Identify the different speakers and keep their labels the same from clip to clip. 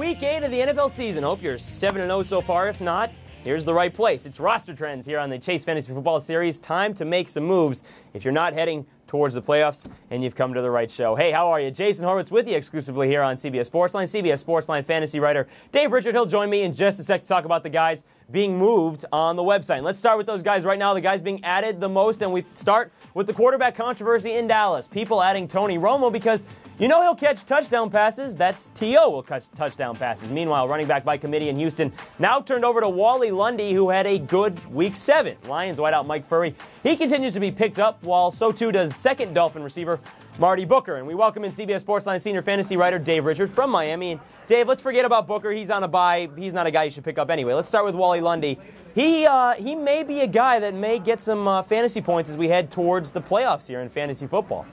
Speaker 1: Week 8 of the NFL season. Hope you're 7-0 so far. If not, here's the right place. It's Roster Trends here on the Chase Fantasy Football Series. Time to make some moves if you're not heading towards the playoffs, and you've come to the right show. Hey, how are you? Jason Horowitz with you exclusively here on CBS Sportsline. CBS Sportsline fantasy writer Dave Richard. He'll join me in just a sec to talk about the guys being moved on the website. And let's start with those guys right now, the guys being added the most, and we start with the quarterback controversy in Dallas. People adding Tony Romo because you know he'll catch touchdown passes. That's T.O. will catch touchdown passes. Meanwhile, running back by committee in Houston now turned over to Wally Lundy, who had a good Week 7. Lions wideout Mike Furrey. He continues to be picked up, while so too does second Dolphin receiver Marty Booker. And we welcome in CBS Sportsline senior fantasy writer Dave Richard from Miami. And Dave, let's forget about Booker. He's on a bye. He's not a guy you should pick up anyway. Let's start with Wally Lundy. He may be a guy that may get some fantasy points as we head towards the playoffs here in fantasy football.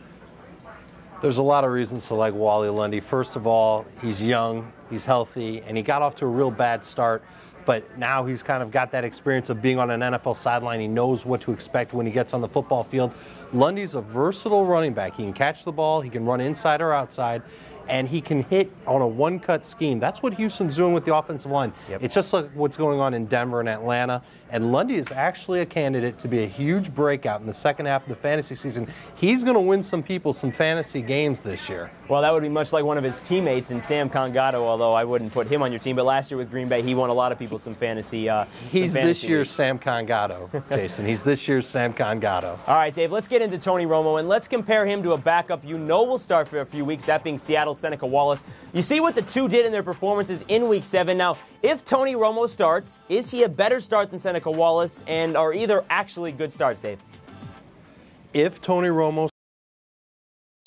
Speaker 2: There's a lot of reasons to like Wally Lundy. First of all, he's young, he's healthy, and he got off to a real bad start. But now he's kind of got that experience of being on an NFL sideline. He knows what to expect when he gets on the football field. Lundy's a versatile running back. He can catch the ball, he can run inside or outside, and he can hit on a one-cut scheme. That's what Houston's doing with the offensive line. Yep. It's just like what's going on in Denver and Atlanta. And Lundy is actually a candidate to be a huge breakout in the second half of the fantasy season. He's going to win some people some fantasy games this year.
Speaker 1: Well, that would be much like one of his teammates in Sam Congato, although I wouldn't put him on your team. But last year with Green Bay, he won a lot of people some fantasy
Speaker 2: He's this year's
Speaker 1: leagues.
Speaker 2: Sam Congato, Jason. He's this year's Sam Congato.
Speaker 1: All right, Dave, let's get into Tony Romo, and let's compare him to a backup you know will start for a few weeks, that being Seattle's Seneca Wallace. You see what the two did in their performances in Week 7. Now, if Tony Romo starts, is he a better start than Seneca Wallace, and are either actually good starts, Dave?
Speaker 2: If Tony Romo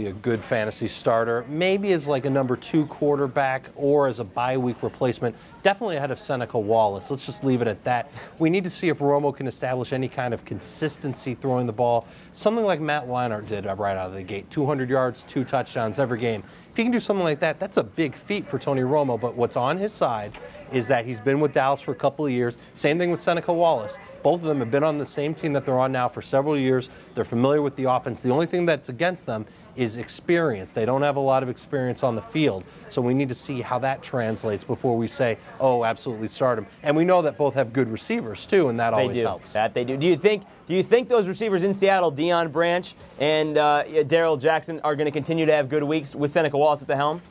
Speaker 2: a good fantasy starter, maybe as like a number 2 quarterback or as a bye week replacement, definitely ahead of Seneca Wallace. Let's just leave it at that. We need to see if Romo can establish any kind of consistency throwing the ball, something like Matt Leinart did right out of the gate. 200 yards, 2 touchdowns every game. If he can do something like that, that's a big feat for Tony Romo, but what's on his side is that he's been with Dallas for a couple of years. Same thing with Seneca Wallace. Both of them have been on the same team that they're on now for several years. They're familiar with the offense. The only thing that's against them is experience. They don't have a lot of experience on the field. So we need to see how that translates before we say, oh, absolutely start them. And we know that both have good receivers, too, and that always helps.
Speaker 1: That they do. Do you think those receivers in Seattle, Deion Branch and Darrell Jackson, are going to continue to have good weeks with Seneca Wallace at the helm?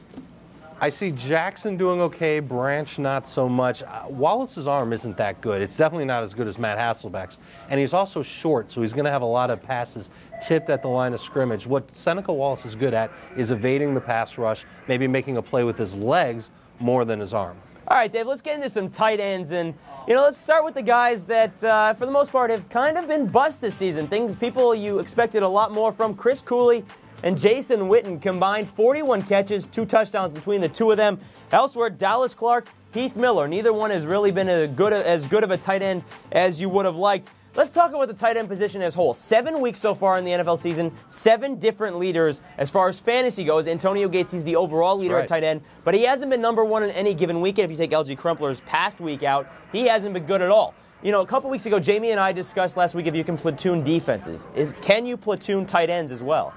Speaker 2: I see Jackson doing okay, Branch not so much. Wallace's arm isn't that good. It's definitely not as good as Matt Hasselbeck's. And he's also short, so he's going to have a lot of passes tipped at the line of scrimmage. What Seneca Wallace is good at is evading the pass rush, maybe making a play with his legs more than his arm.
Speaker 1: All right, Dave, let's get into some tight ends. And, let's start with the guys that, for the most part, have kind of been bust this season. People you expected a lot more from. Chris Cooley and Jason Witten combined 41 catches, 2 touchdowns between the two of them. Elsewhere, Dallas Clark, Heath Miller. Neither one has really been as good of a tight end as you would have liked. Let's talk about the tight end position as a whole. 7 weeks so far in the NFL season, 7 different leaders as far as fantasy goes. Antonio Gates, he's the overall leader at tight end, but he hasn't been number 1 in any given weekend. If you take LG Crumpler's past week out, he hasn't been good at all. A couple weeks ago, Jamie and I discussed last week if you can platoon defenses. Can you platoon tight ends as well?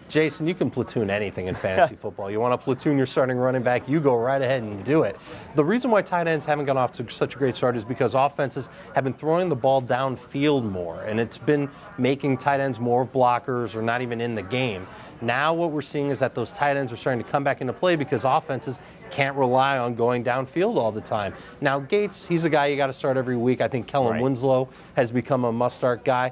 Speaker 2: Jason, you can platoon anything in fantasy football. You want to platoon your starting running back, you go right ahead and do it. The reason why tight ends haven't gone off to such a great start is because offenses have been throwing the ball downfield more, and it's been making tight ends more blockers or not even in the game. Now what we're seeing is that those tight ends are starting to come back into play because offenses can't rely on going downfield all the time. Now, Gates, he's a guy you got to start every week. I think Kellen Winslow has become a must-start guy.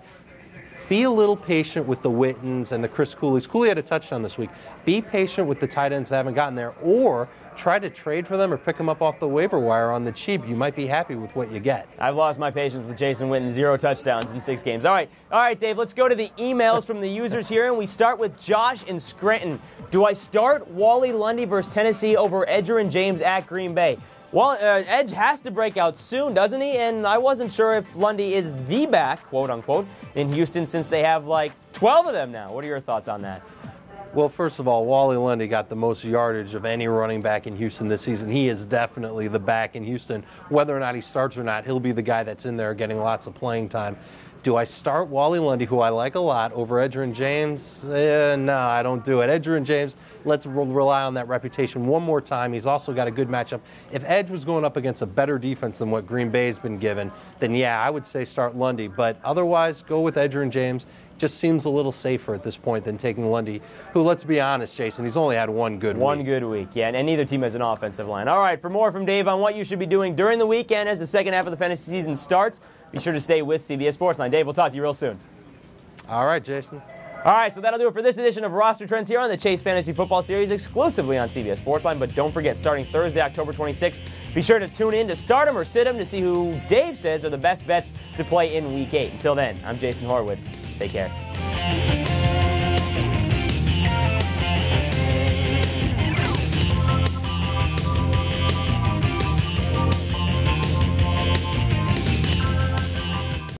Speaker 2: Be a little patient with the Wittens and the Chris Cooleys. Cooley had a touchdown this week. Be patient with the tight ends that haven't gotten there, or try to trade for them or pick them up off the waiver wire on the cheap. You might be happy with what you get.
Speaker 1: I've lost my patience with Jason Witten. 0 touchdowns in 6 games. All right, Dave, let's go to the emails from the users here, and we start with Josh in Scranton. Do I start Wally Lundy versus Tennessee over Edgerrin James at Green Bay? Well, Edge has to break out soon, doesn't he? And I wasn't sure if Lundy is the back, quote unquote, in Houston since they have like 12 of them now. What are your thoughts on that?
Speaker 2: Well, first of all, Wally Lundy got the most yardage of any running back in Houston this season. He is definitely the back in Houston. Whether or not he starts or not, he'll be the guy that's in there getting lots of playing time. Do I start Wally Lundy, who I like a lot, over Edgerrin James? No, I don't do it. Edgerrin James, let's rely on that reputation one more time. He's also got a good matchup. If Edge was going up against a better defense than what Green Bay's been given, then yeah, I would say start Lundy. But otherwise, go with Edgerrin James. Just seems a little safer at this point than taking Lundy, who, let's be honest, Jason, he's only had one good week.
Speaker 1: One good week, yeah, and neither team has an offensive line. All right, for more from Dave on what you should be doing during the weekend as the second half of the fantasy season starts, be sure to stay with CBS Sportsline. Dave, we'll talk to you real soon.
Speaker 2: All right, Jason.
Speaker 1: All right, so that'll do it for this edition of Roster Trends here on the Chase Fantasy Football Series, exclusively on CBS Sportsline. But don't forget, starting Thursday, October 26th, be sure to tune in to start 'em or sit 'em to see who Dave says are the best bets to play in Week 8. Until then, I'm Jason Horowitz. Take care.